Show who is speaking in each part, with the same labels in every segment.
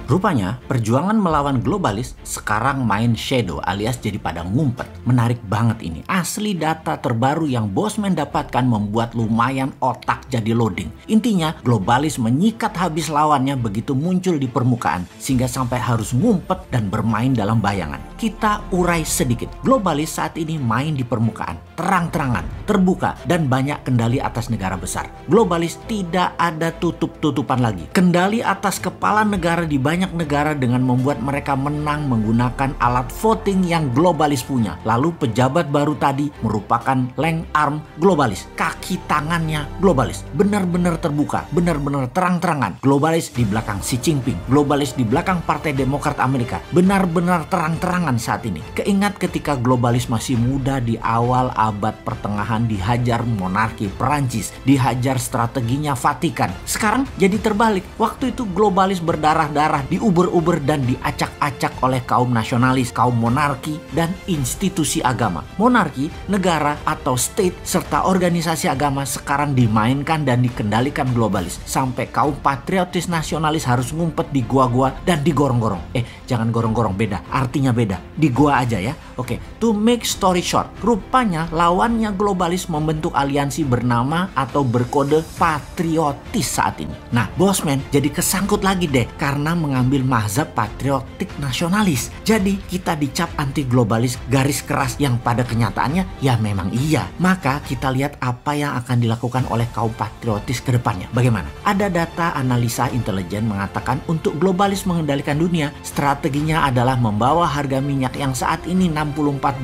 Speaker 1: Rupanya, perjuangan melawan globalis sekarang main shadow alias jadi pada ngumpet. Menarik banget ini. Asli data terbaru yang Bosman dapatkan membuat lumayan otak jadi loading. Intinya, globalis menyikat habis lawannya begitu muncul di permukaan, sehingga sampai harus ngumpet dan bermain dalam bayangan. Kita urai sedikit. Globalis saat ini main di permukaan, terang-terangan, terbuka, dan banyak kendali atas negara besar. Globalis tidak ada tutup-tutupan lagi. Kendali atas kepala negara di banyak negara dengan membuat mereka menang menggunakan alat voting yang globalis punya. Lalu pejabat baru tadi merupakan leng arm globalis. Kaki tangannya globalis. Benar-benar terbuka, benar-benar terang-terangan. Globalis di belakang Xi Jinping, globalis di belakang Partai Demokrat Amerika. Benar-benar terang-terangan saat ini. Keingat ketika globalis masih muda di awal abad pertengahan dihajar monarki Perancis, dihajar strateginya Vatikan. Sekarang jadi terbalik. Waktu itu globalis berdarah-darah, diuber-uber dan diacak-acak oleh kaum nasionalis, kaum monarki, dan institusi agama. Monarki, negara atau state, serta organisasi agama sekarang dimainkan dan dikendalikan globalis. Sampai kaum patriotis nasionalis harus ngumpet di gua-gua dan digorong-gorong. Jangan gorong-gorong, beda. Artinya beda. Di gua aja ya. Oke, to make story short, rupanya lawannya globalis membentuk aliansi bernama atau berkode patriotis saat ini. Nah, Bosman jadi kesangkut lagi deh karena mengambil mazhab patriotik nasionalis. Jadi kita dicap anti globalis garis keras yang pada kenyataannya ya memang iya. Maka kita lihat apa yang akan dilakukan oleh kaum patriotis ke depannya. Bagaimana? Ada data analisa intelijen mengatakan untuk globalis mengendalikan dunia, strateginya adalah membawa harga minyak yang saat ini $64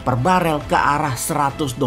Speaker 1: per barel ke arah $100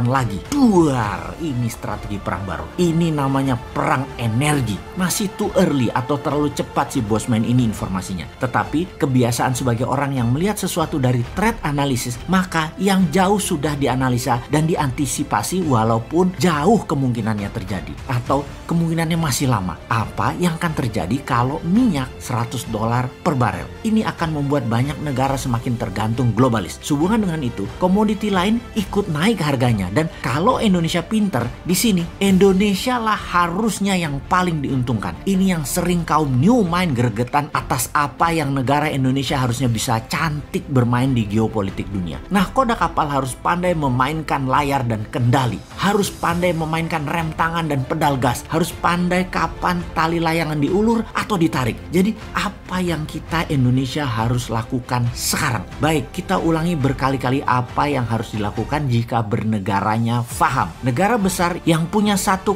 Speaker 1: lagi. Duar, ini strategi perang baru. Ini namanya perang energi. Masih too early atau terlalu cepat sih Bosman ini informasinya. Tetapi kebiasaan sebagai orang yang melihat sesuatu dari threat analysis, maka yang jauh sudah dianalisa dan diantisipasi walaupun jauh kemungkinannya terjadi atau kemungkinannya masih lama. Apa yang akan terjadi kalau minyak $100 per barel? Ini akan membuat banyak negara semakin tergantung globalis. Sehubungan dengan itu, komoditi lain ikut naik harganya. Dan kalau Indonesia pinter, di sini Indonesia lah harusnya yang paling diuntungkan. Ini yang sering kaum new mind gregetan atas apa yang negara Indonesia harusnya bisa cantik bermain di geopolitik dunia. Nah, koda kapal harus pandai memainkan layar dan kendali. Harus pandai memainkan rem tangan dan pedal gas. Harus pandai kapan tali layangan diulur atau ditarik. Jadi apa yang kita Indonesia harus lakukan sekarang? Baik, kita ulangi berkali-kali apa yang harus dilakukan jika bernegaranya faham. Negara besar yang punya 1,5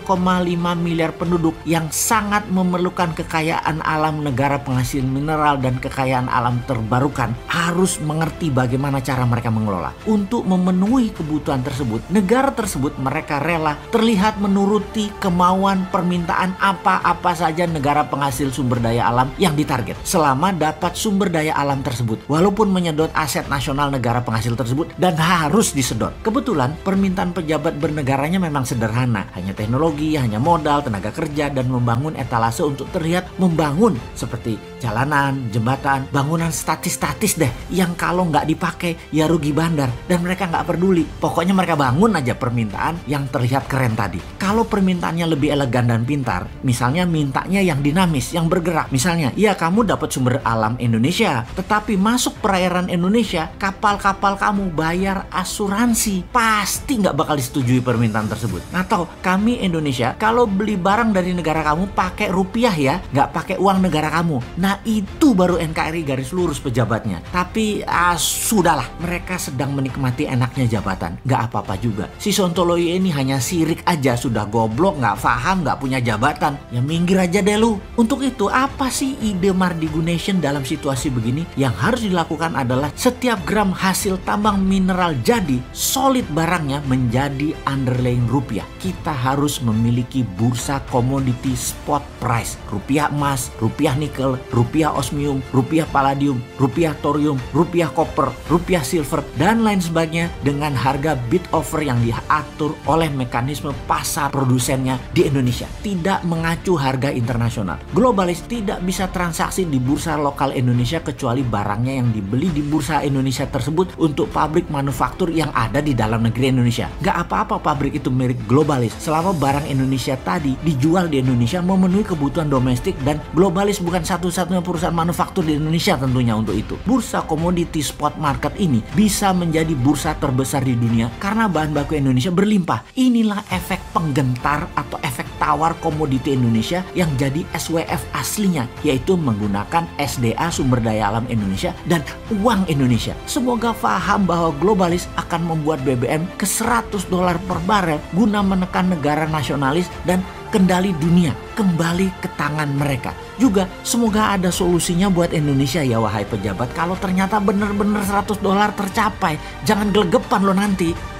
Speaker 1: miliar penduduk yang sangat memerlukan kekayaan alam negara penghasil mineral dan kekayaan alam terbarukan harus mengerti bagaimana cara mereka mengelola. Untuk memenuhi kebutuhan tersebut, negara tersebut mereka rela terlihat menuruti kemauan permintaan apa-apa saja negara penghasil sumber daya alam yang ditarget selama dapat sumber daya alam tersebut walaupun menyedot aset nasional negara penghasil tersebut dan harus disedot. Kebetulan permintaan pejabat bernegaranya memang sederhana, hanya teknologi, hanya modal, tenaga kerja, dan membangun etalase untuk terlihat membangun seperti jalanan, jembatan, bangunan statis-statis deh yang kalau nggak dipakai ya rugi bandar dan mereka nggak peduli. Pokoknya mereka bangun aja permintaan yang terlihat keren tadi. Kalau permintaannya lebih elegan dan pintar, misalnya mintanya yang dinamis, yang bergerak. Misalnya, ya kamu dapat sumber alam Indonesia, tetapi masuk perairan Indonesia, kapal-kapal kamu bayar asuransi. Pasti nggak bakal disetujui permintaan tersebut. Atau kami Indonesia, kalau beli barang dari negara kamu pakai rupiah ya, nggak pakai uang negara kamu. Nah itu baru NKRI garis lurus pejabatnya. Tapi sudahlah, mereka sedang menikmati enaknya jabatan. Nggak apa-apa juga. Si Sontoloyo ini hanya sirik aja, sudah goblok, nggak paham, nggak punya jabatan. Ya minggir aja deh lu. Untuk itu apa sih ide Mardigunation dalam situasi begini? Yang harus dilakukan adalah setiap gram hasil tambang mineral jadi solid barangnya menjadi underlying rupiah. Kita harus memiliki bursa komoditi spot price. Rupiah emas, rupiah nikel, rupiah osmium, rupiah palladium, rupiah thorium, rupiah koper, rupiah silver, dan lain sebagainya dengan harga bid offer yang diatur oleh mekanisme pasar produsennya di Indonesia. Tidak mengacu harga internasional. Globalis tidak bisa transaksi di bursa lokal Indonesia kecuali barangnya yang dibeli di bursa Indonesia tersebut untuk pabrik manufaktur yang ada di dalam negeri Indonesia. Gak apa-apa pabrik itu milik globalis selama barang Indonesia tadi dijual di Indonesia memenuhi kebutuhan domestik dan globalis bukan satu-satunya satu-satunya perusahaan manufaktur di Indonesia tentunya untuk itu. Bursa komoditi spot market ini bisa menjadi bursa terbesar di dunia karena bahan baku Indonesia berlimpah. Inilah efek penggentar atau efek tawar komoditi Indonesia yang jadi SWF aslinya, yaitu menggunakan SDA sumber daya alam Indonesia dan uang Indonesia. Semoga paham bahwa globalis akan membuat BBM ke $100 per barel guna menekan negara nasionalis dan kendali dunia kembali ke tangan mereka. Juga semoga ada solusinya buat Indonesia ya wahai pejabat. Kalau ternyata benar-benar $100 tercapai, jangan gelegepan lo nanti.